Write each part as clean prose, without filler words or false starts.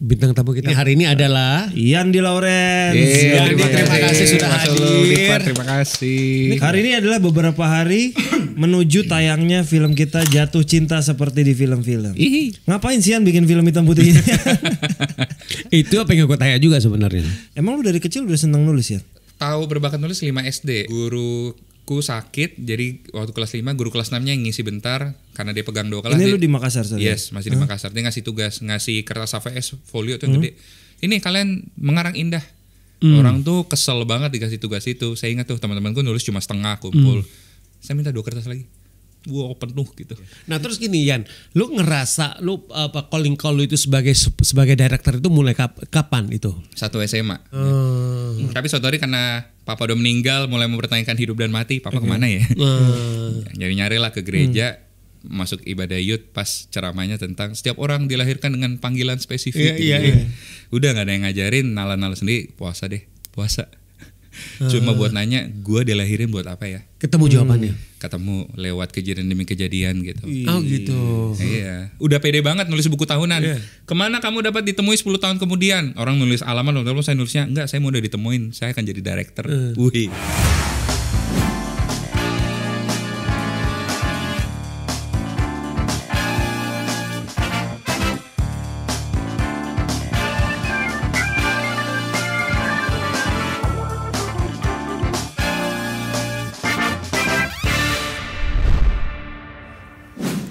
Bintang tamu kita hari ini adalah Yandi Lawrence. Terima kasih sudah hadir. Terima kasih. Hari ini adalah beberapa hari menuju tayangnya film kita Jatuh Cinta Seperti di Film-Film. Ngapain sih Yan bikin film hitam putih ini? Itu apa yang gue tanya juga sebenarnya. Emang lu dari kecil udah seneng nulis ya? Tahu berbakat nulis 5 SD. Guruku sakit, jadi waktu kelas 5 guru kelas 6-nya yang ngisi bentar karena dia pegang 2 kelas. Ini lu di Makassar sorry? Yes, masih di Makassar. Dia ngasih tugas, ngasih kertas AVS folio tuh yang gede. Ini kalian mengarang indah. Orang tuh kesel banget dikasih tugas itu. Saya ingat tuh teman-temanku nulis cuma setengah kumpul. Saya minta 2 kertas lagi. Wow, penuh gitu. Nah terus gini Yan, lu ngerasa lu calling call lu itu sebagai director itu mulai kapan itu? 1 SMA. Tapi suatu hari karena papa udah meninggal, mulai mempertanyakan hidup dan mati. Papa kemana ya? Nyari-nyari lah ke gereja, masuk ibadah youth pas ceramahnya tentang setiap orang dilahirkan dengan panggilan spesifik. Udah gak ada yang ngajarin, nala-nala sendiri, puasa deh, puasa. Cuma buat nanya, gue dilahirin buat apa ya? Ketemu jawabannya? Ketemu lewat kejadian demi kejadian gitu. Oh gitu. Iya. Udah pede banget nulis buku tahunan. Kemana kamu dapat ditemui 10 tahun kemudian? Orang nulis alamat, lalu saya nulisnya, enggak, saya mau udah ditemuin, saya akan jadi director. Wih.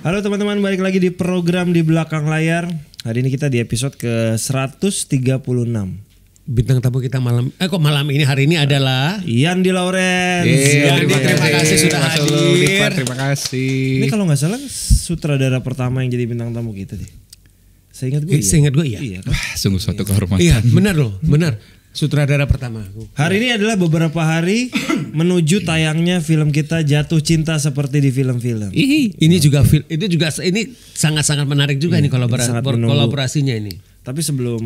Halo teman-teman, balik lagi di program Di Belakang Layar. Hari ini kita di episode ke 136. Bintang tamu kita malam ini hari ini adalah Yandi Lawrence. Terima kasih sudah hadir. Terima kasih. Ini kalau nggak salah sutradara pertama yang jadi bintang tamu kita deh. Seingat gue iya. Iya kan? Sungguh suatu kehormatan. Iya benar loh, benar. Sutradara pertama. Hari ini adalah beberapa hari menuju tayangnya film kita Jatuh Cinta Seperti di Film-Film. Ini juga ini sangat-sangat menarik juga nih kolaborasinya ini. Tapi sebelum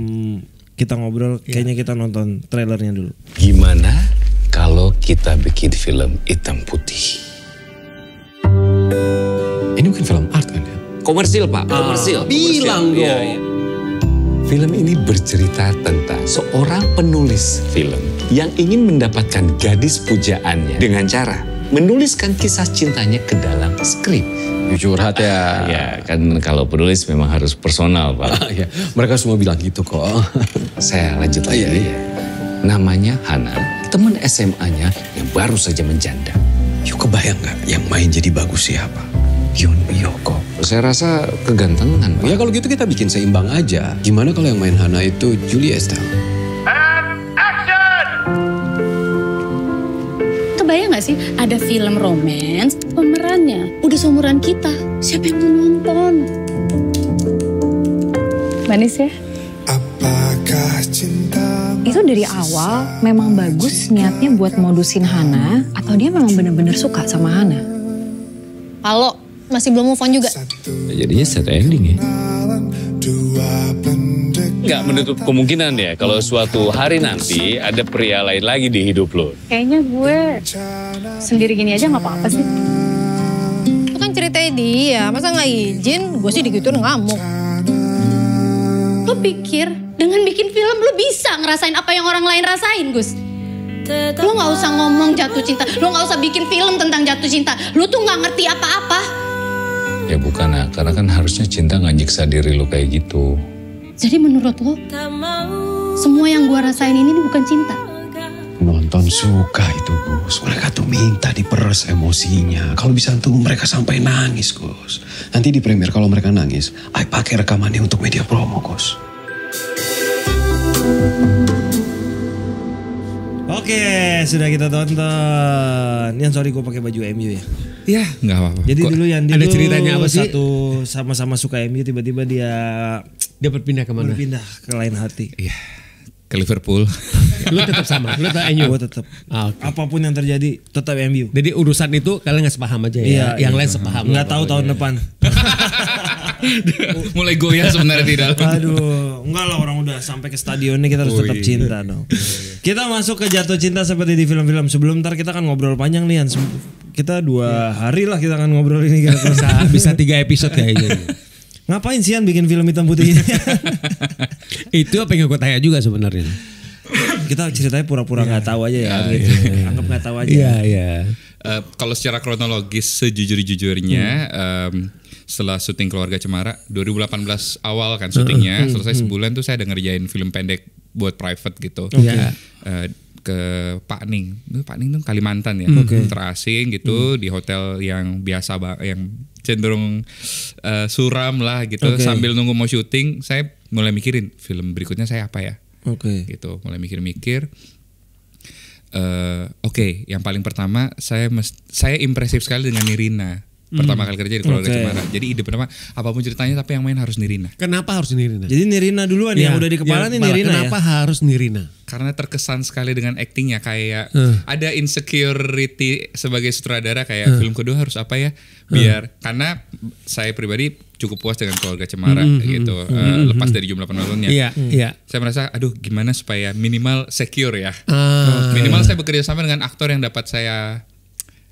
kita ngobrol, kayaknya kita nonton trailernya dulu. Gimana kalau kita bikin film hitam putih? Ini bukan film art kan ya? Komersil Pak, komersil. Bilang dong. Iya. Film ini bercerita tentang seorang penulis film yang ingin mendapatkan gadis pujaannya dengan cara menuliskan kisah cintanya ke dalam skrip. Curhat ya. Ya kan kalau penulis memang harus personal Pak. Ya, mereka semua bilang gitu kok. Saya lanjut lagi. Iya. Namanya Hana, teman SMA-nya yang baru saja menjanda. Yuk kebayang gak yang main jadi bagus siapa? Yon Biyoko. Saya rasa kegantengan Pak. Ya kalau gitu kita bikin seimbang aja. Gimana kalau yang main Hana itu Julia Estelle? Kebayang gak sih ada film romance, pemerannya udah seumuran kita. Siapa yang mau nonton? Manis ya? Apakah cinta? Itu dari awal memang bagus niatnya buat modusin Hana atau dia memang bener-bener suka sama Hana? Halo, masih belum move on juga? Jadinya set ending ya. Nggak menutup kemungkinan ya kalau suatu hari nanti ada pria lain lagi di hidup lo. Kayaknya gue sendiri gini aja gak apa-apa sih. Itu kan ceritanya dia, masa gak izin? Gue sih digituin ngamuk. Lo pikir dengan bikin film lo bisa ngerasain apa yang orang lain rasain, Gus? Lo gak usah ngomong jatuh cinta, lo gak usah bikin film tentang jatuh cinta. Lo tuh gak ngerti apa-apa. Ya bukan lah, karena kan harusnya cinta nggak nyiksa diri lo kayak gitu. Jadi menurut lo, semua yang gue rasain ini bukan cinta? Nonton suka itu Gus. Mereka tuh minta diperes emosinya. Kalau bisa tuh mereka sampai nangis Gus. Nanti di premier kalau mereka nangis, ay pakai rekamannya untuk media promo Gus. Oke, sudah kita tonton. Yang sorry gue pakai baju MU ya. Ya nggak apa-apa. Jadi dulu yang ada ceritanya apa sih? Satu sama-sama suka MU, tiba-tiba dia berpindah kemana? Berpindah ke lain hati. Iya, ke Liverpool. Lu tetap sama, lu tetap MU. Gue tetap. Apapun yang terjadi tetap MU. Jadi urusan itu kalian nggak sepaham aja ya? Yang lain sepaham. Nggak tahu tahun depan. Mulai goyah sebenarnya di dalam. Aduh, enggak lah, orang udah sampai ke stadionnya, kita harus tetap cinta dong. Kita masuk ke Jatuh Cinta Seperti di Film-Film. Sebelum ntar kita kan ngobrol panjang nih, kita 2 hari lah kita akan ngobrol ini. Bisa 3 episode kayaknya. Ngapain sih Yan bikin film hitam putih ini? Itu apa yang gue tanya juga sebenarnya. Kita ceritanya pura-pura nggak tahu aja ya, gitu. Anggap nggak tahu aja. Iya. Kalau secara kronologis sejujur-jujurnya setelah syuting Keluarga Cemara 2018 awal kan syutingnya, selesai sebulan tuh saya ada ngerjain film pendek buat private gitu. Ke Pak Ning tuh Kalimantan ya, terasing gitu di hotel yang biasa yang cenderung suram lah gitu. Sambil nunggu mau syuting, saya mulai mikirin film berikutnya saya apa ya. Gitu, mulai mikir-mikir. Yang paling pertama saya impresif sekali dengan Nirina. Pertama kali kerja di Keluarga Cemara. Jadi ide pertama apapun ceritanya tapi yang main harus Nirina. Kenapa harus Nirina? Jadi Nirina duluan yang udah di kepala nih Nirina. Kenapa harus Nirina? Karena terkesan sekali dengan aktingnya, kayak ada insecurity sebagai sutradara kayak film kedua harus apa ya? Biar karena saya pribadi cukup puas dengan Keluarga Cemara gitu. Lepas dari jumlah penontonnya. Iya. Saya merasa aduh gimana supaya minimal secure ya. Minimal saya bekerja sama dengan aktor yang dapat saya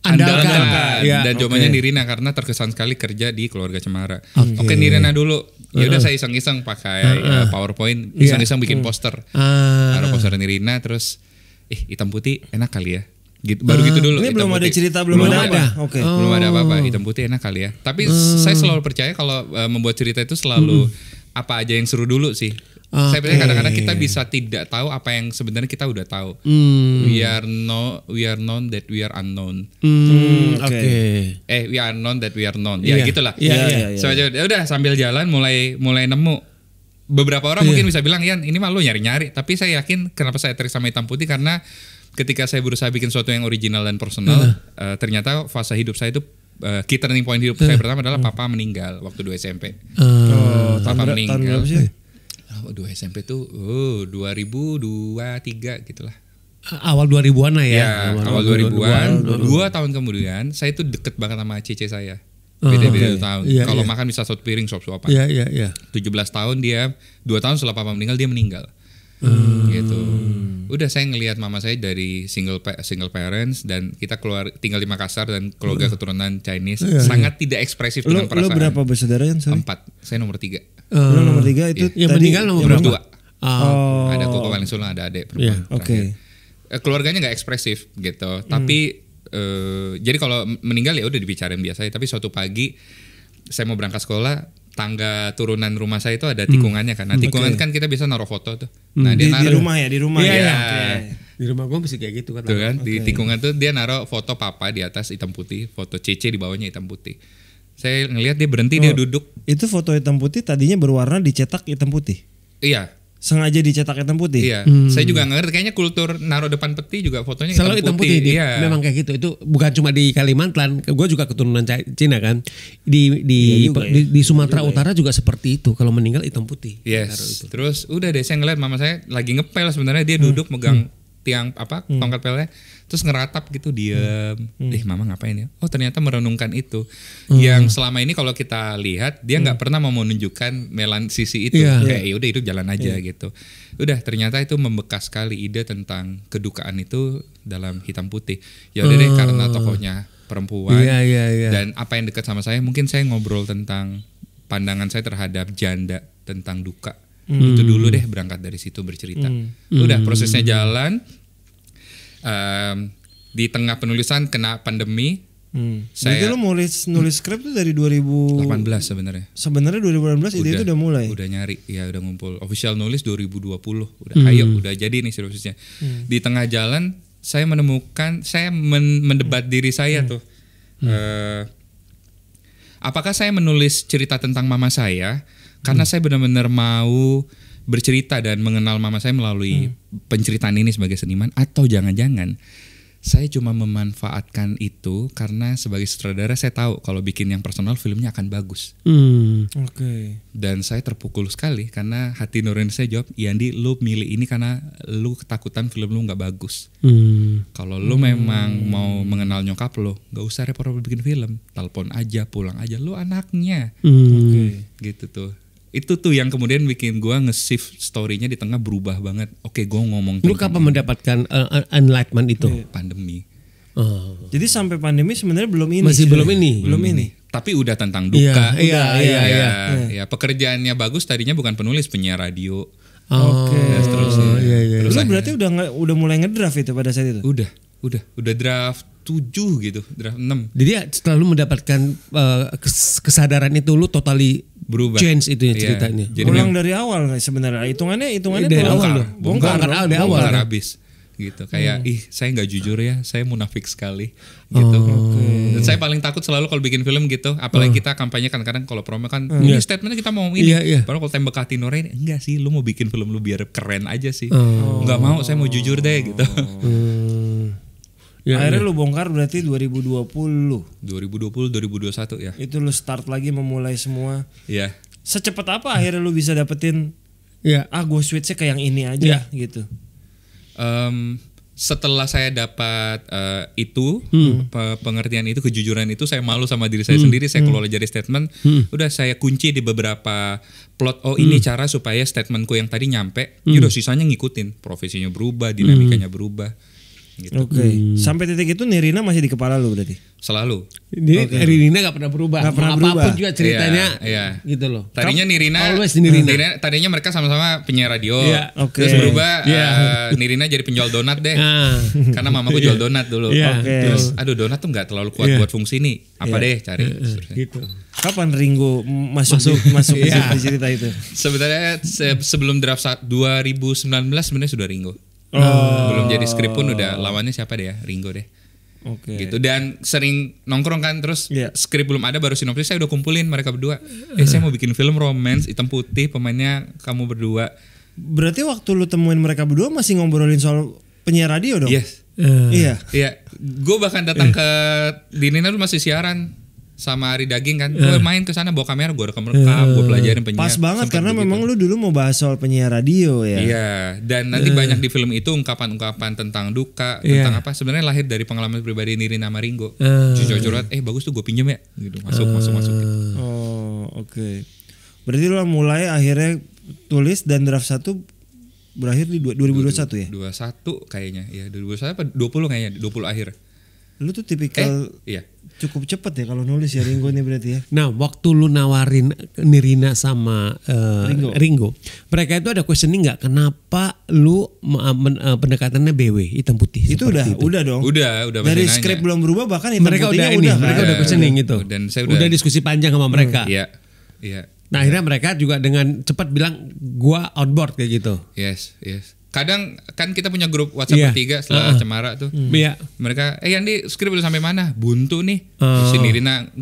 andalkan. Dan jawabannya Nirina karena terkesan sekali kerja di Keluarga Cemara. Oke, Nirina dulu. Ya udah saya iseng-iseng pakai PowerPoint, iseng-iseng bikin poster. Taruh poster Nirina terus hitam putih enak kali ya. Gitu, baru gitu dulu. Ini belum ada cerita, belum ada. Belum ada apa-apa, hitam putih enak kali ya. Tapi saya selalu percaya kalau membuat cerita itu selalu apa aja yang seru dulu sih. Saya percaya kadang-kadang kita bisa tidak tahu apa yang sebenarnya kita udah tahu. We are known that we are unknown. We are known that we are known. Ya gitulah. So udah sambil jalan mulai nemu. Beberapa orang mungkin bisa bilang, Yan ini mah lo nyari-nyari. Tapi saya yakin kenapa saya tarik sama hitam putih karena ketika saya berusaha bikin sesuatu yang original dan personal, ternyata fase hidup saya itu key turning point hidup saya pertama adalah papa meninggal waktu 2 SMP. Papa meninggal. Tahun berapa sih? 2 SMP tuh 2023 gitulah. Awal 2000-an lah ya. Ya, awal 2000-an. 2 tahun kemudian saya tuh deket banget sama Cice saya. Beda-beda tahun. Kalau makan bisa satu piring suap-suapan. 17 tahun dia, 2 tahun setelah papa meninggal dia meninggal. Gitu. Udah saya ngelihat mama saya dari single parents dan kita tinggal di Makassar dan keluarga keturunan Chinese sangat tidak ekspresif dengan perasaan. Lo berapa bersaudara Yan? 4, saya nomor 3. Lo nomor 3 itu yang meninggal nomor berapa? 2. Ada koko paling sulung, ada adik perempuan. Keluarganya nggak ekspresif gitu. Tapi jadi kalau meninggal ya udah dibicarain biasa. Tapi suatu pagi saya mau berangkat sekolah, tangga turunan rumah saya itu ada tikungannya kan. Nah tikungan kan kita bisa naruh foto tuh. Nah dia naruh di rumah ya, di rumah ya. Di rumah gue masih kayak gitu kan. Tuh kan di tikungan tuh dia naruh foto papa di atas hitam putih, foto Cece di bawahnya hitam putih. Saya ngelihat dia berhenti, dia duduk. Itu foto hitam putih tadinya berwarna dicetak hitam putih. Iya. Sengaja dicetak hitam putih. Iya. Saya juga nggak ngerti, kayaknya kultur naruh depan peti juga fotonya selalu hitam putih. Iya. Memang kayak gitu. Itu bukan cuma di Kalimantan. Gue juga keturunan Cina kan. Di Sumatera Utara juga seperti itu. Kalau meninggal hitam putih. Yes. Terus udah deh saya ngeliat mama saya lagi ngepel sebenarnya, dia duduk megang tiang tongkat pelnya, terus ngeratap gitu diam. Mama ngapain ya? Oh ternyata merenungkan itu. Yang selama ini kalau kita lihat dia nggak pernah mau menunjukkan sisi itu. Kayak yaudah hidup jalan aja gitu. Udah ternyata itu membekas sekali ide tentang kedukaan itu dalam hitam putih. Ya udah deh karena tokohnya perempuan dan apa yang dekat sama saya, mungkin saya ngobrol tentang pandangan saya terhadap janda, tentang duka. Itu dulu deh, berangkat dari situ bercerita. Udah prosesnya jalan. Di tengah penulisan kena pandemi. Jadi lo nulis skrip tuh dari 2018 sebenarnya. Sebenarnya 2018 ide itu udah mulai. Udah nyari, ya udah ngumpul. Official nulis 2020. Udah udah jadi nih seriusnya. Di tengah jalan saya menemukan, saya mendebat diri saya tuh. Apakah saya menulis cerita tentang mama saya karena saya benar-benar mau bercerita dan mengenal mama saya melalui penceritaan ini sebagai seniman, atau jangan-jangan saya cuma memanfaatkan itu karena sebagai sutradara saya tahu kalau bikin yang personal filmnya akan bagus. Dan saya terpukul sekali karena hati nurani saya jawab, Yandi lu milih ini karena lu ketakutan film lu nggak bagus. Kalau lu memang mau mengenal nyokap lu, nggak usah repot-repot bikin film, telepon aja, pulang aja, lu anaknya. Gitu tuh. Itu tuh yang kemudian bikin gue nge-shift story-nya di tengah, berubah banget. Oke, gue ngomong. Lu kapan mendapatkan enlightenment itu? Pandemi. Jadi sampai pandemi sebenarnya belum ini. Masih belum ini. Tapi udah tentang duka. Iya. Ya, pekerjaannya bagus, tadinya bukan penulis, penyiar radio. Oke. Dan seterusnya. Iya. Terus Lu berarti udah mulai ngedraft itu pada saat itu? Udah draft 7 gitu, draft 6. Jadi setelah lu mendapatkan kesadaran itu lu totally Berubah. change itu ya Iya. ceritanya. Jadi Ulang dari awal nggak sebenarnya? Hitungannya dari tuh awal loh. bongkar dari awal. bongkar habis gitu. Kayak saya nggak jujur ya, saya munafik sekali gitu. Dan saya paling takut selalu kalau bikin film gitu, apalagi kita kampanye kan kadang kalau promo kan ini statementnya kita mau ini. Iya. Padahal kalau tembak hati Nora ini enggak sih, lu mau bikin film lu biar keren aja sih. Nggak mau, saya mau jujur deh gitu. Ya, Akhirnya lu bongkar berarti 2020. 2021 ya. Itu lu start lagi memulai semua. Iya. Secepat apa akhirnya lu bisa dapetin Iya. gue switchnya ke yang ini aja gitu. Setelah saya dapat itu pengertian itu, kejujuran itu, saya malu sama diri saya sendiri. Saya keluar jadi statement, udah saya kunci di beberapa plot. Ini cara supaya statementku yang tadi nyampe. Udah sisanya ngikutin. Profesinya berubah, dinamikanya berubah. Gitu. Oke. Sampai titik itu Nirina masih di kepala lu berarti? Selalu. Jadi Nirina gak pernah berubah. Nggak pernah Apapun berubah. juga ceritanya Iya. gitu loh. Tadinya Nirina, Always Nirina. tadinya mereka sama-sama penyiar radio. Iya. Oke. Terus berubah Nirina jadi penjual donat deh. Karena mamaku jual donat dulu. Iya. Oke. Terus aduh donat tuh nggak terlalu kuat buat fungsi nih. Apa deh cari. Gitu. Kapan Ringo masuk di cerita itu? Sebenarnya sebelum draft 2019 sebenarnya sudah Ringo. Belum jadi skrip pun udah lawannya siapa deh ya, Ringo deh. Oke. Gitu, dan sering nongkrong kan, terus Iya. skrip belum ada, baru sinopsis saya udah kumpulin mereka berdua. Saya mau bikin film romance hitam putih, pemainnya kamu berdua. Berarti waktu lu temuin mereka berdua masih ngobrolin soal penyiar radio dong? Yes. Iya. Iya, gue bahkan datang ke Dinina dulu masih siaran sama Ari Daging kan. Gue main ke sana bawa kamera, gue rekam, gue pelajarin penyiar. Pas banget Sempet karena begitu. memang lu dulu mau bahas soal penyiar radio ya. Iya, dan nanti banyak di film itu ungkapan-ungkapan tentang duka, tentang apa sebenarnya lahir dari pengalaman pribadi Nirina sama Ringo. Jujur-jujuran, bagus tuh gue pinjem ya, gitu. Masuk gitu. Oh, oke. Berarti lu mulai akhirnya tulis dan draft 1 berakhir di 2021 ya? 21 kayaknya, ya 2021 apa 20 kayaknya, 20 akhir. Lu tuh tipikal Iya. cukup cepet ya kalau nulis ya Ringo nih berarti ya. Nah, waktu lu nawarin Nirina sama Ringo, mereka itu ada questioning nggak? Kenapa lu pendekatannya BW hitam putih? Itu seperti udah dong. Udah Dari pasti nanya. skrip belum berubah bahkan hitam Mereka udah putihnya mereka kan? udah questioning itu. Dan saya udah diskusi panjang sama mereka. Iya. Iya. Nah, akhirnya mereka juga dengan cepat bilang gua outboard kayak gitu. Yes. Kadang kan kita punya grup WhatsApp Iya. bertiga setelah Cemara tuh. Iya. Mereka, Yandi skrip udah sampai mana? Buntu nih. Si Nirina,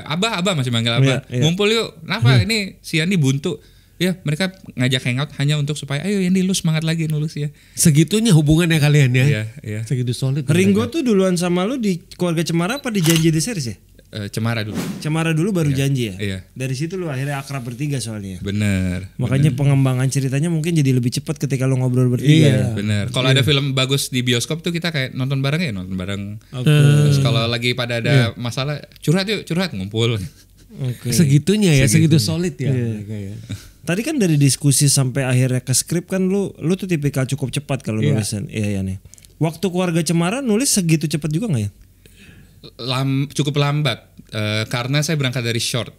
Abah masih manggil Abah. Iya. Ngumpul yuk. Kenapa ini si Yandi buntu? Ya mereka ngajak hangout hanya untuk supaya ayo Yandi lu semangat lagi nulis ya. Segitunya hubungannya kalian ya. Iya. Segitu solid. Ringo tuh duluan sama lu di Keluarga Cemara apa di Janji The Series ya? Cemara dulu. Cemara dulu baru Janji ya? Iya. Dari situ lu akhirnya akrab bertiga soalnya. Bener. Makanya pengembangan ceritanya mungkin jadi lebih cepat ketika lu ngobrol bertiga ya. Bener. Kalau ada film bagus di bioskop tuh kita kayak nonton bareng. Terus kalau lagi pada ada masalah curhat ngumpul. Oke. Segitunya ya, segitu solid ya. mereka ya. Tadi kan dari diskusi sampai akhirnya ke skrip kan lu tuh tipikal cukup cepat kalau nulisan. Iya nih. Waktu Keluarga Cemara nulis segitu cepat juga nggak ya? Cukup lambat karena saya berangkat dari short.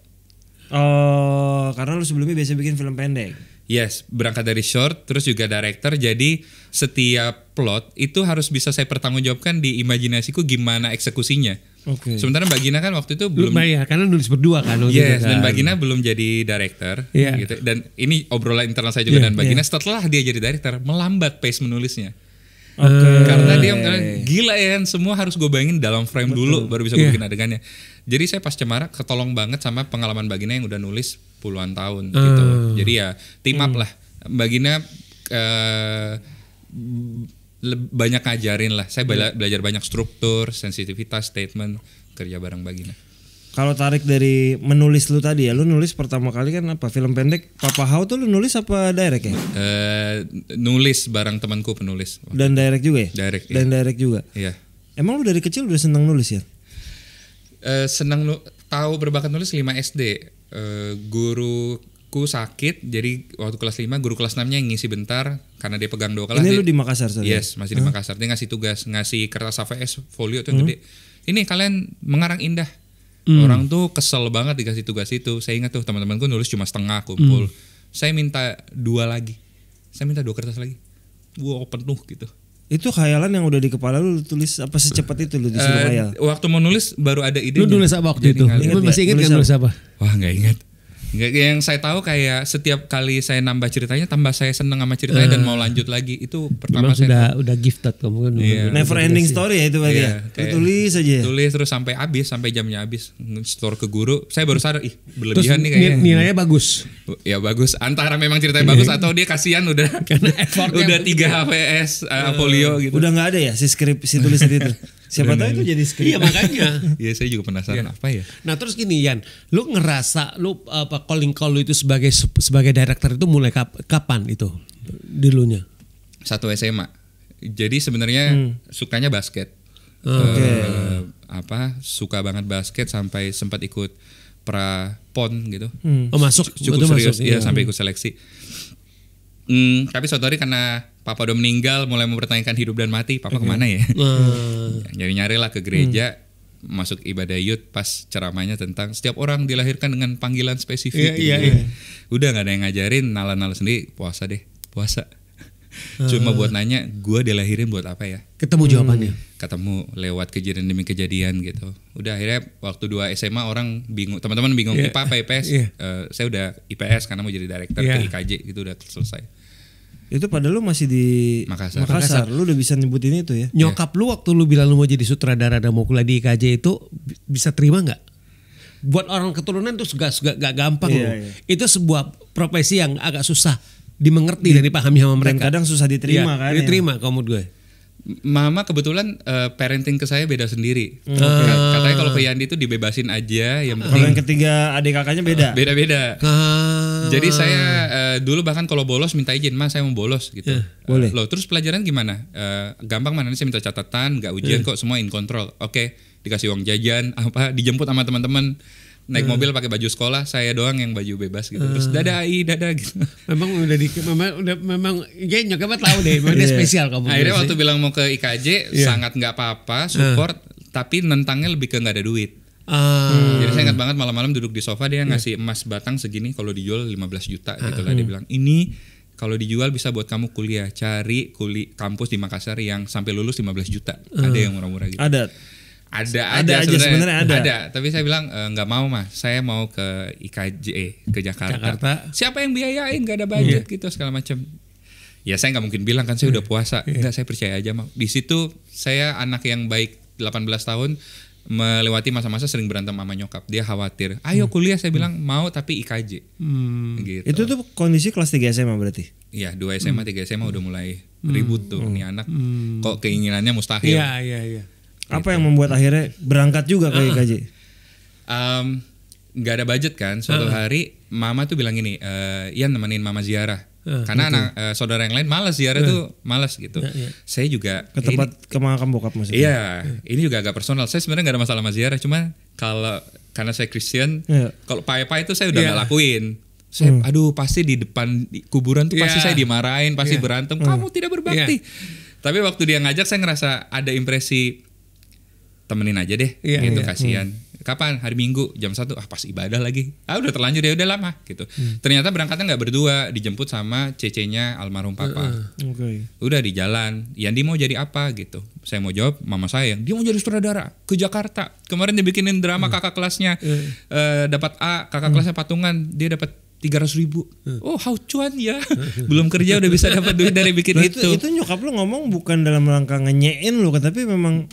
Oh, karena lu sebelumnya biasa bikin film pendek. Yes, berangkat dari short, terus juga director. Jadi setiap plot itu harus bisa saya pertanggungjawabkan di imajinasiku gimana eksekusinya. Oke. Sementara Mbak Gina kan waktu itu belum. Ya, karena nulis berdua kan. Yes, kan. dan Mbak Gina belum jadi director. Iya. Gitu. Dan ini obrolan internal saya juga dan Mbak Gina setelah dia jadi director melambat pace menulisnya. Karena dia bilang gila ya kan, semua harus gue bayangin dalam frame dulu baru bisa gue bikin adegannya. Jadi saya pas Cemara ketolong banget sama pengalaman Mbak Gina yang udah nulis puluhan tahun gitu. Jadi ya team up lah. Mbak Gina banyak ngajarin lah. Saya belajar banyak struktur, sensitivitas, statement, kerja bareng Mbak Gina. Kalau tarik dari menulis lu tadi ya, lu nulis pertama kali kan apa? Film pendek Papa How tuh lu nulis apa direct ya? Nulis bareng temanku penulis. Dan direct juga ya? Direct. Dan direct juga. Iya. Emang lu dari kecil udah seneng nulis ya? Senang tahu berbakat nulis 5 SD. Guruku sakit, jadi waktu kelas 5 guru kelas 6-nya yang ngisi bentar karena dia pegang 2 kelas. Ini lu di Makassar sorry. Yes, masih di Makassar. Dia ngasih tugas, ngasih kertas AVS folio tuh yang gede. Ini kalian mengarang indah. Orang tuh kesel banget dikasih tugas itu. Saya ingat tuh teman-temanku nulis cuma setengah kumpul. Saya minta 2 lagi. saya minta 2 kertas lagi. Wow, penuh gitu. Itu khayalan yang udah di kepala lu tulis apa secepat itu lu disuruh khayal? Waktu mau nulis baru ada ide. Lu nulis apa waktu itu? Masih ingat gak nulis apa? Wah, nggak ingat. Yang saya tahu kayak setiap kali saya nambah ceritanya, tambah saya seneng sama ceritanya dan mau lanjut lagi. Itu pertama saya udah gifted kamu kan. Never ending story ya itu berarti ya. Tulis aja. Tulis terus sampai habis, sampai jamnya habis. Store ke guru. Saya baru sadar, berlebihan nih kayaknya. Nilainya bagus. Ya bagus. Antara memang ceritanya bagus atau dia kasihan udah udah 3 HPS polio gitu. Udah nggak ada ya si tulis itu. Siapa tahu itu jadi skrip. Iya makanya. Iya saya juga penasaran apa ya. Nah terus gini Yan, lu ngerasa lu calling call lu itu sebagai director itu mulai kapan itu dulunya? 1 SMA. Jadi sebenarnya sukanya basket. Suka banget basket sampai sempat ikut pra-pon gitu. Masuk cukup serius ya sampai ikut seleksi. Tapi suatu hari karena papa udah meninggal, mulai mempertanyakan hidup dan mati. Papa kemana ya? Nyari-nyari lah ke gereja, masuk ibadah youth pas ceramahnya tentang setiap orang dilahirkan dengan panggilan spesifik. Udah gak ada yang ngajarin, nala-nala sendiri, puasa deh, puasa. Cuma buat nanya, gue dilahirin buat apa ya? Ketemu jawabannya? Ketemu lewat kejadian demi kejadian gitu. Udah akhirnya waktu 2 SMA orang bingung, teman-teman bingung IPA apa IPS. Saya udah IPS karena mau jadi director ke IKJ gitu, udah selesai. Itu padahal lu masih di Makassar. Lu udah bisa nyebutin itu ya. Nyokap lu waktu lu bilang lu mau jadi sutradara dan mau kuliah di IKJ itu bisa terima gak? Buat orang keturunan tuh gak gampang loh. Itu sebuah profesi yang agak susah dimengerti dan dipahami sama mereka. Dan kadang susah diterima kan. Diterima kalau menurut gue. Mama kebetulan parenting ke saya beda sendiri. Katanya kalau ke Yandi itu dibebasin aja. Yang penting. Kalau yang ketiga adik kakaknya beda. Beda-beda. Jadi saya dulu bahkan kalau bolos minta izin, Mas saya mau bolos gitu. Boleh. Loh terus pelajaran gimana? Gampang mana? Saya minta catatan, nggak ujian kok, semua in control. Oke, dikasih uang jajan, dijemput sama teman-teman. Naik mobil pakai baju sekolah, saya doang yang baju bebas gitu. Terus dadah gitu. Memang memang ya nyokapnya tahu deh, memang dia spesial kamu. Akhirnya waktu bilang mau ke IKJ sangat nggak apa-apa, support, tapi nentangnya lebih ke nggak ada duit. Jadi saya ingat banget malam-malam duduk di sofa dia ngasih emas batang segini, kalau dijual 15 juta gitu lah. Dia bilang ini kalau dijual bisa buat kamu kuliah, cari kampus di Makassar yang sampai lulus 15 juta. Ada yang murah-murah gitu. Ada aja sebenarnya ada. Tapi saya bilang nggak mau Mas, saya mau ke IKJ ke Jakarta. Siapa yang biayain? Nggak ada budget gitu segala macam. Ya saya nggak mungkin bilang kan saya udah puasa. Enggak, saya percaya aja mau. Di situ saya anak yang baik 18 tahun melewati masa-masa sering berantem sama nyokap. Dia khawatir. Ayo kuliah, saya bilang mau tapi IKJ. Gitu. Itu tuh kondisi kelas 3 SMA berarti? Iya 2 SMA 3 SMA udah mulai ribut tuh nih anak. Kok keinginannya mustahil. Iya. Apa yang membuat akhirnya berangkat juga ke IKJ? Gak ada budget kan. Suatu hari mama tuh bilang gini, Yan nemenin mama ziarah. Karena anak saudara yang lain malas ziarah tuh malas gitu. Saya juga ke tempat ke makam bokap maksudnya. Iya, ini juga agak personal. Saya sebenarnya gak ada masalah sama ziarah, cuma karena saya Kristen, kalau pai-pai itu saya udah gak lakuin. Saya, aduh pasti di depan kuburan tuh pasti saya dimarahin, pasti berantem. Kamu tidak berbakti. Tapi waktu dia ngajak saya ngerasa ada impresi temenin aja deh, gitu kasihan. Kapan? Hari Minggu jam 1. Pas ibadah lagi. Udah terlanjur ya udah lama gitu. Ternyata berangkatnya nggak berdua, dijemput sama cecenya almarhum papa. Udah di jalan. Yandi mau jadi apa gitu. Saya mau jawab mama saya, dia mau jadi sutradara ke Jakarta. Kemarin dia bikinin drama kakak kelasnya dapat A, kakak kelasnya patungan, dia dapat 300.000. Oh, how cuan ya. Belum kerja udah bisa dapat duit dari bikin itu. Itu nyokap lu ngomong bukan dalam rangka ngenyein lu, tapi memang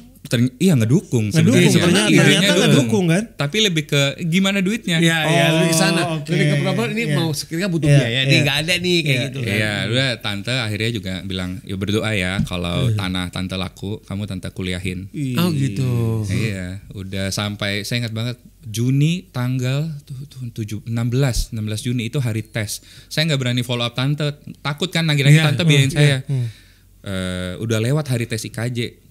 iya ngedukung sebenarnya. Ternyata ngedukung kan. Tapi lebih ke gimana duitnya. Iya, lu di sana. Lebih ke problem ini mau sekiranya butuh biaya. Ini enggak ada nih kayak gitu kan. Iya, udah tante akhirnya juga bilang, "Ya berdoa ya kalau tanah tante laku, kamu tante kuliahin." Oh gitu. Iya, udah sampai saya ingat banget Juni tanggal 16 Juni itu hari tes. Saya nggak berani follow up tante, takut kan nagih-nagih tante biayain saya. Udah lewat hari tes IKJ,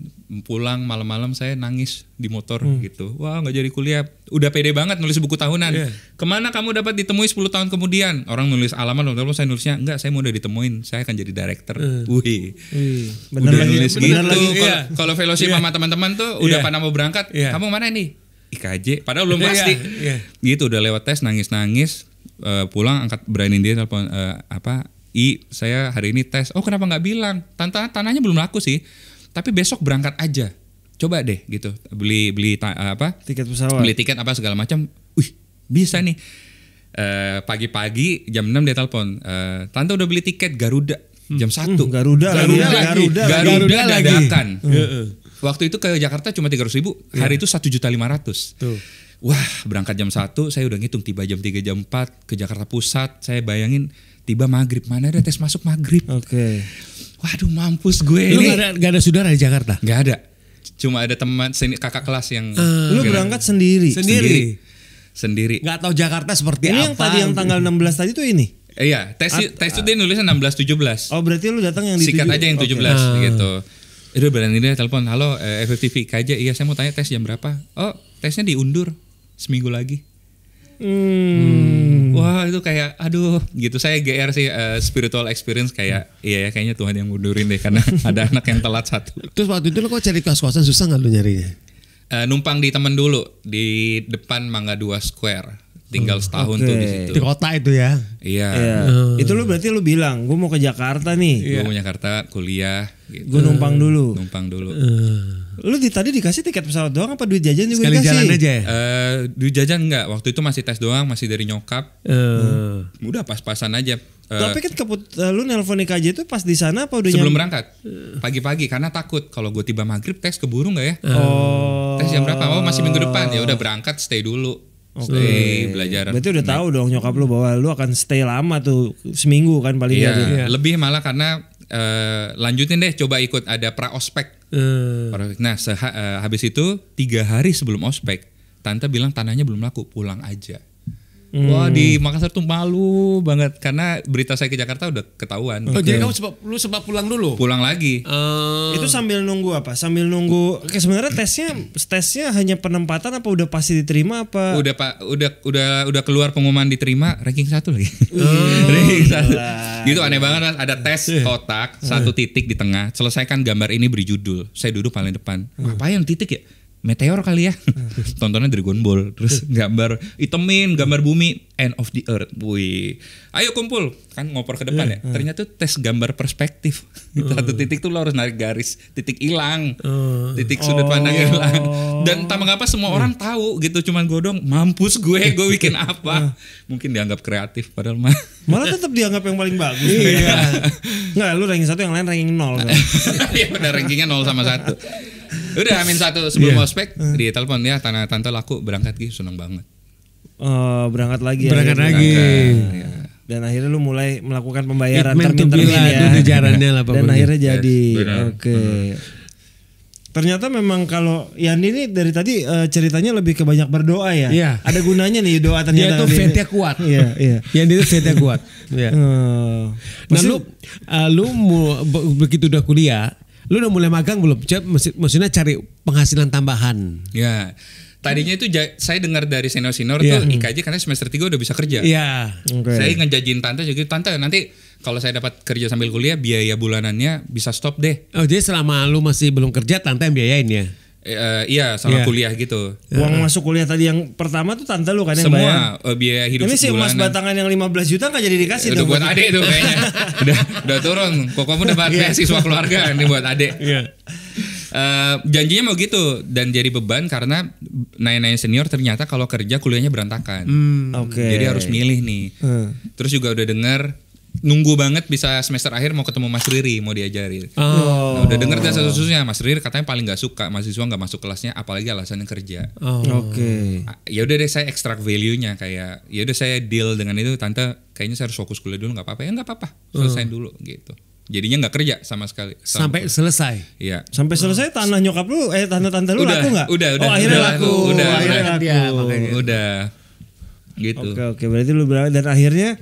pulang malam-malam saya nangis di motor gitu. Wah nggak jadi kuliah. Udah pede banget nulis buku tahunan. Kemana kamu dapat ditemui 10 tahun kemudian? Orang nulis alamat, lalu saya nulisnya enggak, saya mau udah ditemuin, saya akan jadi director. Bener udah nulis gitu. Kalau fellowship sama teman-teman tuh udah pada mau berangkat, kamu mana nih? IKJ. Padahal belum pasti. Gitu udah lewat tes nangis-nangis. Pulang angkat beraniin dia telepon saya hari ini tes. Oh kenapa nggak bilang? Tanahnya belum laku sih. Tapi besok berangkat aja. Coba deh gitu. Beli tiket pesawat. Beli tiket apa segala macam. Wih bisa nih. Pagi-pagi jam 6 dia telepon. Tante udah beli tiket Garuda jam 1. Garuda dadakan. Waktu itu ke Jakarta cuma 300.000. Hari itu 1.500.000. Wah berangkat jam 1, saya udah ngitung tiba jam 3 jam 4 ke Jakarta Pusat. Saya bayangin tiba maghrib, mana ada tes masuk maghrib. Oke. Waduh mampus gue. Lu gak ada saudara di Jakarta? Gak ada. Cuma ada teman kakak kelas yang. Lu berangkat sendiri? Sendiri. Gak tahu Jakarta seperti ini apa. Yang tadi yang tanggal 16 tadi tuh ini? Iya, tes itu dia nulisnya 16-17. Oh berarti lu datang yang di sikat aja yang 17 gitu. Itu berani dia telepon, halo FFTV aja. Iya saya mau tanya tes jam berapa? Oh tesnya diundur seminggu lagi. Wah itu kayak aduh gitu, saya GR sih spiritual experience kayak iya ya kayaknya Tuhan yang mundurin deh karena ada anak yang telat satu. Terus waktu itu lo kok cari kos-kosan susah nggak lu nyarinya? Numpang di temen dulu di depan Mangga 2 Square. Tinggal setahun tuh di situ. Di kota itu ya? Iya. Itu lu berarti lu bilang, gue mau ke Jakarta nih. Gue mau Jakarta kuliah. Gitu. Gue numpang dulu. Lu tadi dikasih tiket pesawat doang apa duit jajan juga sekali dikasih? Jalan aja ya? Duit jajan enggak. Waktu itu masih tes doang, masih dari nyokap. Udah pas-pasan aja. Tapi kan lu nelpon IKJ itu pas di sana apa udah sebelum berangkat? Pagi-pagi karena takut kalau gue tiba maghrib tes keburu nggak ya? Tes jam berapa? Oh masih minggu depan. Ya udah berangkat stay dulu. Stay belajar. Berarti udah tahu dong nyokap lu bahwa lu akan stay lama tuh seminggu kan paling nggak. Lebih malah karena lanjutin deh coba ikut ada praospek. Nah habis itu 3 hari sebelum ospek tante bilang tanahnya belum laku, pulang aja. Wah di Makassar tuh malu banget karena berita saya ke Jakarta udah ketahuan. Oh jadi kamu lu sempat pulang dulu? Pulang lagi. Itu sambil nunggu apa? Sambil nunggu. Sebenarnya tesnya hanya penempatan apa udah pasti diterima apa? Udah Pak, udah keluar pengumuman diterima ranking 1 lagi. Ranking 1. Gitu aneh banget. Ada tes kotak 1 titik di tengah. Selesaikan gambar ini beri judul. Saya duduk paling depan. Ngapain titik ya? Meteor kali ya. Tontonnya Dragon Ball. Terus gambar itemin, gambar bumi, end of the earth. Wih. Ayo kumpul. Kan ngoper ke depan ya. Ternyata tuh tes gambar perspektif. 1 titik tuh lo harus narik garis. Titik hilang. Titik sudut pandang hilang. Dan tak mengapa semua orang tahu gitu. Cuman gue dong mampus gue bikin apa. Mungkin dianggap kreatif padahal mah. Malah tetap dianggap yang paling bagus. Nggak, lu ranking 1 yang lain ranking 0. Iya benar rankingnya 0 sama 1. Udah amin 1 sebelum ospek di telepon ya tante laku berangkat gitu seneng banget. Berangkat lagi. Ya. Dan akhirnya lu mulai melakukan pembayaran termin ya. Dan akhirnya jadi. Oke. Ternyata memang kalau Yandi ini dari tadi ceritanya lebih ke banyak berdoa ya. Iya. Ada gunanya nih doa ternyata. Dia tuh faith-nya kuat. Iya. Yandi itu faith-nya kuat. Iya. Nah lu begitu udah kuliah, lu udah mulai magang belum? Maksudnya cari penghasilan tambahan. Ya. Tadinya itu saya dengar dari senior-senior tuh IKJ karena semester 3 udah bisa kerja. Iya. Okay. Saya ngejanjiin tante juga, tante nanti kalau saya dapat kerja sambil kuliah biaya bulanannya bisa stop deh. Oh jadi selama lu masih belum kerja tante yang biayain ya? Iya sama kuliah gitu. Uang masuk kuliah tadi yang pertama tuh tante lu kan yang semua bayar? Biaya hidup ini sih emas batangan yang 15 juta gak jadi dikasih udah buat adek tuh kayaknya. udah turun. Kokomu dapat beasiswa keluarga ini buat adek. Janjinya mau gitu dan jadi beban karena nanya-nanya senior ternyata kalau kerja kuliahnya berantakan. Jadi harus milih nih. Terus juga udah dengar nunggu banget bisa semester akhir mau ketemu Mas Riri mau diajarin. Nah, udah denger dasar-susnya Mas Riri katanya paling nggak suka mahasiswa nggak masuk kelasnya apalagi alasannya kerja. Ya udah deh saya extract value-nya kayak ya udah saya deal dengan itu tante kayaknya saya harus fokus kuliah dulu nggak apa-apa ya nggak apa-apa selesain dulu gitu. Jadinya nggak kerja sama sekali sampai selesai. Iya. Sampai selesai tanah nyokap lu tante-tante lu laku nggak? Udah. Akhirnya laku. Udah. Gitu. Oke, berarti lu berangkat dan akhirnya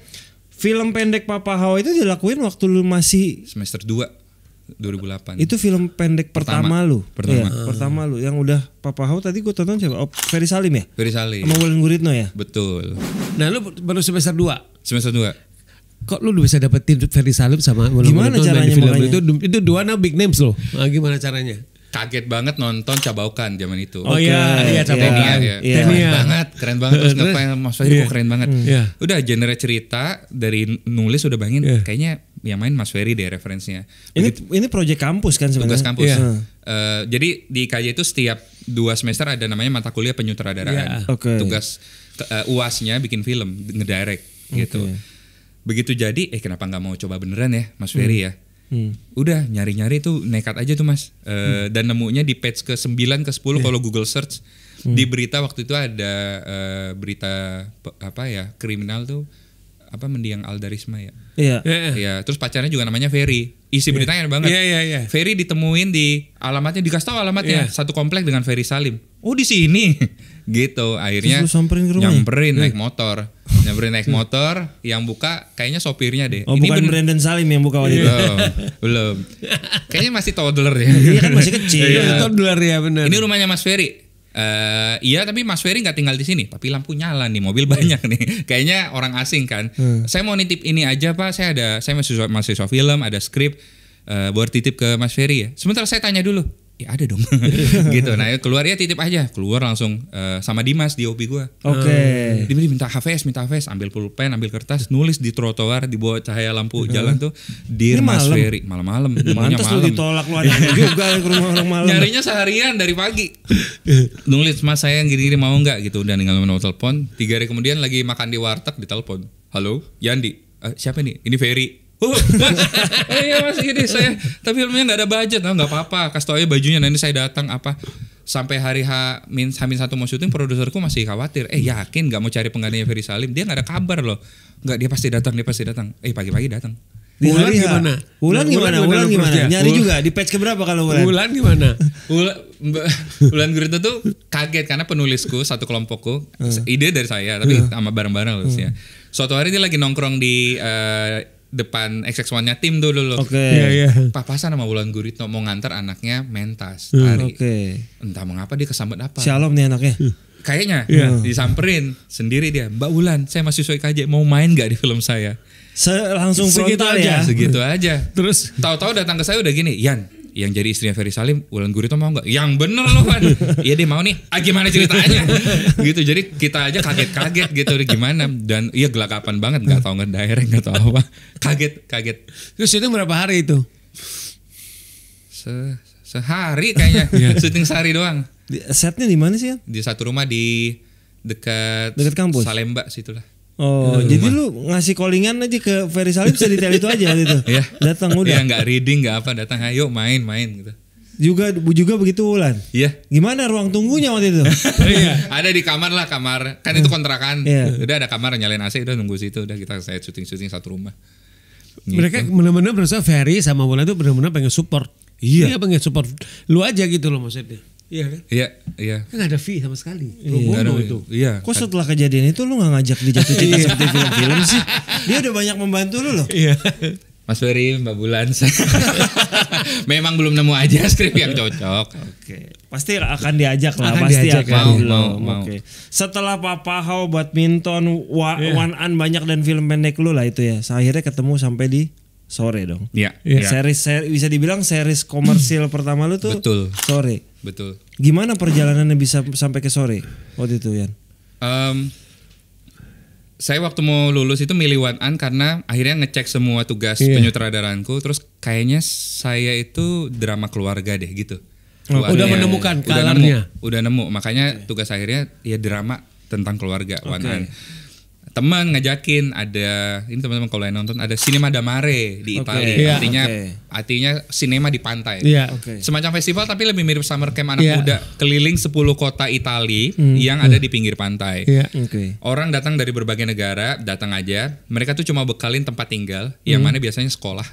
film pendek Papa How itu dilakuin waktu lu masih semester 2 2008. Itu film pendek pertama lu. Pertama lu yang udah Papa How tadi gue tonton siapa? Ferry Salim ya? Ferry Salim. Sama Wulan Guritno ya? Betul. Nah lu baru semester 2? Semester 2. Kok lu bisa dapetin Ferry Salim sama Wulan Guritno? Gimana caranya di film itu dua big names loh. Nah, gimana caranya? kaget banget nonton Cabaukan zaman itu. Oh iya Cabaukan. Keren banget terus ngapain Mas Ferry kok keren banget. Udah genre cerita dari nulis udah bayangin kayaknya yang main Mas Ferry deh referensinya. Ini proyek kampus kan sebenarnya. Tugas kampus. Jadi di KJ itu setiap 2 semester ada namanya mata kuliah penyutradaraan. Tugas UASnya bikin film, ngedirect gitu. Begitu jadi kenapa nggak mau coba beneran ya Mas Ferry ya. Udah nyari-nyari tuh nekat aja tuh Mas. Dan nemunya di page ke-9 ke-10 kalau Google search. Di berita waktu itu ada berita kriminal tuh mendiang Aldarisma ya. Iya. Terus pacarnya juga namanya Ferry. Isi beritanya banget. Ferry ditemuin di alamatnya, dikasih tahu alamatnya satu komplek dengan Ferry Salim. Oh di sini, gitu. Akhirnya nyamperin naik motor, yang buka kayaknya sopirnya deh. Oh, ini bukan Brandon Salim yang buka waktu itu. Belum. Kayaknya masih toddler ya. Iya kan masih kecil. Toddler ya benar. Ini rumahnya Mas Ferry. Iya tapi Mas Ferry nggak tinggal di sini, tapi lampu nyala nih, mobil banyak nih. Kayaknya orang asing kan. Saya mau nitip ini aja Pak, saya mahasiswa film, ada skrip buat titip ke Mas Ferry ya. Sebentar saya tanya dulu. Ya ada dong. Gitu. Nah keluar ya titip aja. Keluar langsung sama Dimas di OP gue. Dia minta HVS, ambil pulpen, ambil kertas, nulis di trotoar di bawah cahaya lampu jalan tuh. Dear Mas Ferry, malam-malam. Mantas lu ditolak lu ada juga ke rumah orang malam. Nyarinya seharian dari pagi. Nulis Mas saya yang gini-gini mau nggak gitu. Udah tinggal nomor telepon. 3 hari kemudian lagi makan di warteg ditelepon. Halo, Yandi. Siapa nih? Ini Ferry. Mas, iya Mas gini saya, tapi filmnya nggak ada budget, nggak apa-apa, kasih tau aja bajunya nanti saya datang sampai hari H-1 mau syuting produserku masih khawatir, yakin nggak mau cari penggantinya Ferry Salim, dia nggak ada kabar loh, nggak dia pasti datang, pagi-pagi datang. Wulan gimana? Wulan gimana? Nyari juga di page keberapa kalau Wulan? Wulan gimana? Wulan Gurito tuh kaget karena penulisku satu kelompokku, ide dari saya tapi sama bareng-bareng loh ya. Suatu hari dia lagi nongkrong di depan XX1-nya tim tuh dulu. Papasan sama Wulan Gurito mau ngantar anaknya mentas hari. Entah mengapa dia kesambet apa. Shalom nih anaknya. Kayaknya disamperin sendiri dia. Mbak Wulan, saya masih mahasiswa IKJ, mau main gak di film saya? Langsung frontal ya. Segitu aja. Terus tahu-tahu datang ke saya udah gini, Yan, yang jadi istrinya Ferry Salim, Wulan Gurito mau nggak? Yang bener loh kan? Iya dia mau nih. Gimana ceritanya? Gitu. Jadi kita aja kaget-kaget gitu gimana. Dan iya gelagapan banget, nggak tahu ngedirect nggak tahu apa. Kaget. Terus itu berapa hari itu? Sehari kayaknya. Syuting sehari doang. Setnya di mana sih ya? Di satu rumah di dekat kampus Salemba situlah. Jadi lu ngasih callingan aja ke Ferry Salim bisa detail itu aja gitu. Datang udah. Ya nggak reading nggak apa, datang ayo main gitu. Juga begitu Wulan. Iya. Gimana ruang tunggunya waktu itu? Ada di kamar kan itu kontrakan. Udah ada kamar nyalain AC udah nunggu situ udah saya syuting satu rumah. Gitu. Mereka benar-benar merasa Ferry sama Wulan itu benar-benar pengen support. Iya pengen support lu aja gitu loh maksudnya. Iya kan? Iya. Kan gak ada fee sama sekali. Itu. Iya. Kok setelah kejadian itu lu gak ngajak di Jatuh Cinta seperti film-film sih? Dia udah banyak membantu lu loh. Iya. Mas Ferry, Mbak Bulan. Memang belum nemu aja skrip yang cocok. Oke. Pasti akan diajak lah. Mau. Oke. Setelah Papa How, Badminton, One An banyak dan film pendek lu lah itu ya. Akhirnya ketemu sampai di Sore dong. Iya. Series bisa dibilang series komersil pertama lu tuh. Betul. Sore. Betul. Gimana perjalanannya bisa sampai ke Sore waktu itu Yan? Saya waktu mau lulus itu milih One An karena akhirnya ngecek semua tugas penyutradaranku, terus kayaknya saya itu drama keluarga deh gitu. Udah menemukan kalarnya. Udah nemu, makanya tugas akhirnya ya drama tentang keluarga One An. Teman ngajakin ada ini teman-teman kalau yang nonton ada Cinema d'Amare di Italia, artinya sinema di pantai. Semacam festival tapi lebih mirip summer camp anak muda keliling 10 kota Italia yang ada di pinggir pantai. Orang datang dari berbagai negara, datang aja. Mereka tuh cuma bekalin tempat tinggal yang mana biasanya sekolah.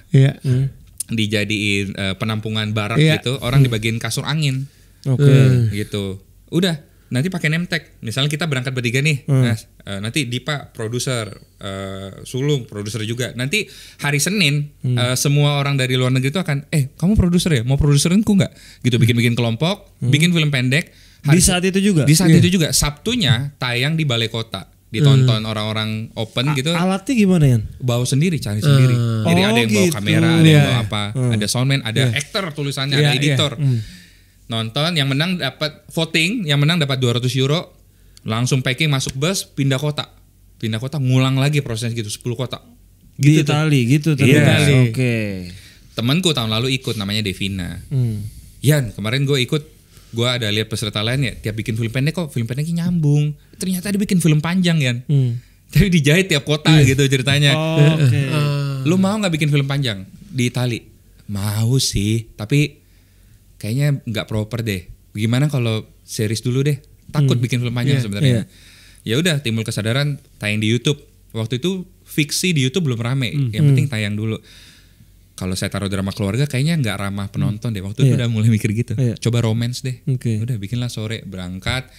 Dijadiin penampungan barak gitu, orang dibagiin kasur angin. Gitu. Udah. Nanti pakai name tag. Misalnya kita berangkat bertiga nih. Nanti Dipa produser, Sulung produser juga. Nanti hari Senin semua orang dari luar negeri itu akan kamu produser ya? Mau produserin ku enggak? Gitu bikin kelompok, bikin film pendek. Di saat itu juga. Di saat itu juga. Sabtunya tayang di Balai Kota. Ditonton orang-orang open gitu. Alatnya gimana Yan? Bawa sendiri, cari sendiri. Jadi ada yang bawa kamera, ada yang bawa apa, ada soundman, ada actor tulisannya, ada editor. nonton, yang menang dapat voting, yang menang dapat 200 euro, langsung packing masuk bus, pindah kota ngulang lagi proses gitu 10 kota. Gitu di Itali gitu ternyata. Oke. Temanku tahun lalu ikut, namanya Devina. Yan, kemarin gue ikut, gue ada lihat peserta lain ya, tiap bikin film pendek kok film pendeknya nyambung. Ternyata dia bikin film panjang Yan. Tapi dijahit tiap kota gitu ceritanya. Lu mau nggak bikin film panjang di Itali? Mau sih, tapi kayaknya nggak proper deh. Gimana kalau series dulu deh? Takut bikin film panjang sebenarnya. Ya udah, timbul kesadaran tayang di YouTube. Waktu itu fiksi di YouTube belum rame. Yang penting tayang dulu. Kalau saya taruh drama keluarga kayaknya nggak ramah penonton deh. Waktu itu udah mulai mikir gitu. Coba romance deh. Udah bikinlah sore berangkat.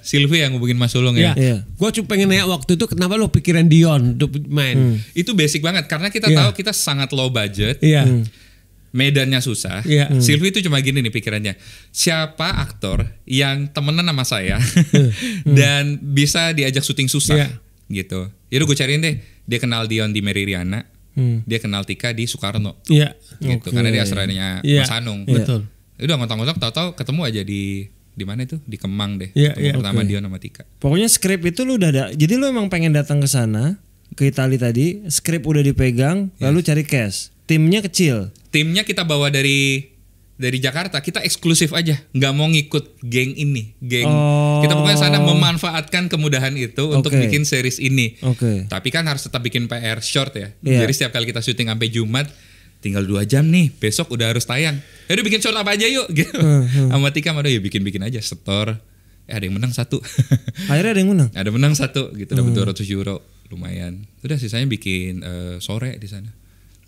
Sylvie yang ngubungin Mas Sulung ya. Gue cuma pengen nanya waktu itu kenapa lo pikiran Dion untuk main? Itu basic banget karena kita tahu kita sangat low budget. Medannya susah. Sylvie itu cuma gini nih pikirannya. Siapa aktor yang temenan sama saya dan bisa diajak syuting susah gitu. Yaudah gue cariin deh. Dia kenal Dion di Meridiana. Dia kenal Tika di Soekarno. Gitu. Karena dia asranya Mas Hanung. Betul. Udah ngontong-ngontong tahu-tahu ketemu aja di mana itu? Di Kemang deh. Pertama Dion sama Tika. Pokoknya skrip itu lu udah ada. Jadi lu emang pengen datang ke sana, ke Italia tadi, skrip udah dipegang, lalu cari cash. Timnya kecil. Timnya kita bawa dari Jakarta, kita eksklusif aja, nggak mau ngikut geng ini, kita pokoknya sana memanfaatkan kemudahan itu untuk bikin series ini. Tapi kan harus tetap bikin PR short ya. Jadi setiap kali kita syuting sampai Jumat, tinggal 2 jam nih, besok udah harus tayang. Yaudah bikin short apa aja yuk, gitu. Sama Tika, ya bikin aja, setor. Ada yang menang 1. Akhirnya ada yang menang. Ada menang 1, gitu dapat 200 euro, lumayan. Udah sisanya bikin sore di sana.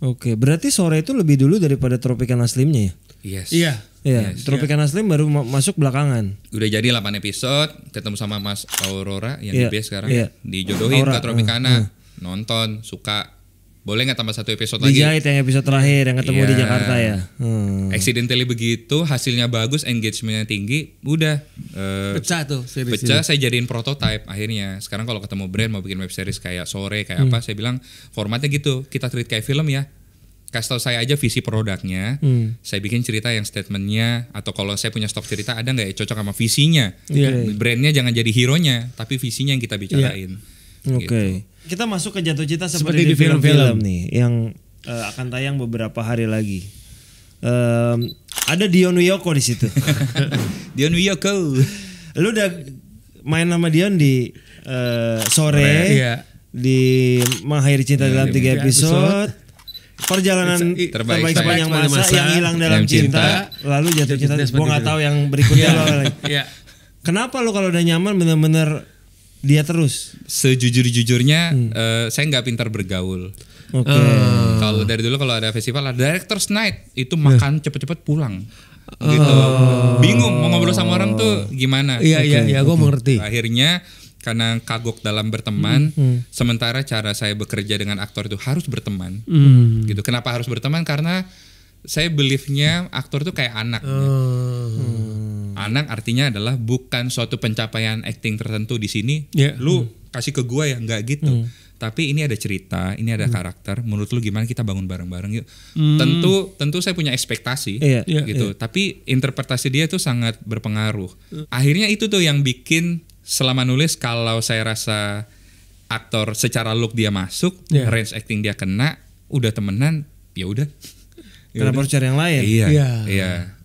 Oke, berarti sore itu lebih dulu daripada Tropicana Slim-nya ya? Iya. Tropicana Slim baru masuk belakangan. Udah jadi 8 episode, ketemu sama Mas Aurora yang di base sekarang. Dijodohin ke Tropicana, nonton, suka. Boleh nggak tambah 1 episode lagi? Dijahit yang episode terakhir yang ketemu di Jakarta ya. Accidentally begitu, hasilnya bagus, engagementnya tinggi, udah pecah tuh series. Pecah, saya jadiin prototype akhirnya. Sekarang kalau ketemu brand mau bikin web series kayak sore kayak apa, saya bilang formatnya gitu, kita treat kayak film ya. Kasih tau saya aja visi produknya, saya bikin cerita yang statementnya, atau kalau saya punya stok cerita ada nggak ya cocok sama visinya. Brandnya jangan jadi hero-nya, tapi visinya yang kita bicarain. Oke. Kita masuk ke Jatuh Cinta seperti di film-film nih yang akan tayang beberapa hari lagi. Ada Dion Wiyoko di situ. Dion Wiyoko. Lu udah main sama Dion di sore, di Mengakhiri Cinta dalam 3 episode. Perjalanan terbaik sepanjang masa, yang hilang dalam cinta, lalu Jatuh Cinta. Gue nggak tahu yang berikutnya lo lagi. Kenapa lo kalau udah nyaman bener-bener dia terus? Sejujur-jujurnya saya nggak pintar bergaul. Kalau dari dulu kalau ada festival, ada Directors Night, itu makan cepet-cepet pulang. Gitu. Bingung mau ngobrol sama orang tuh gimana. Iya, gue mengerti. Akhirnya karena kagok dalam berteman, sementara cara saya bekerja dengan aktor itu harus berteman. Gitu. Kenapa harus berteman? Karena saya believe-nya aktor tuh kayak anak. Anak artinya adalah bukan suatu pencapaian acting tertentu di sini. Lu kasih ke gua ya, nggak gitu. Tapi ini ada cerita, ini ada karakter. Menurut lu gimana kita bangun bareng-bareng yuk? Tentu saya punya ekspektasi gitu. Tapi interpretasi dia tuh sangat berpengaruh. Akhirnya itu tuh yang bikin selama nulis, kalau saya rasa aktor secara look dia masuk, range acting dia kena, udah temenan, ya udah. Kenapa harus cari yang lain? Iya.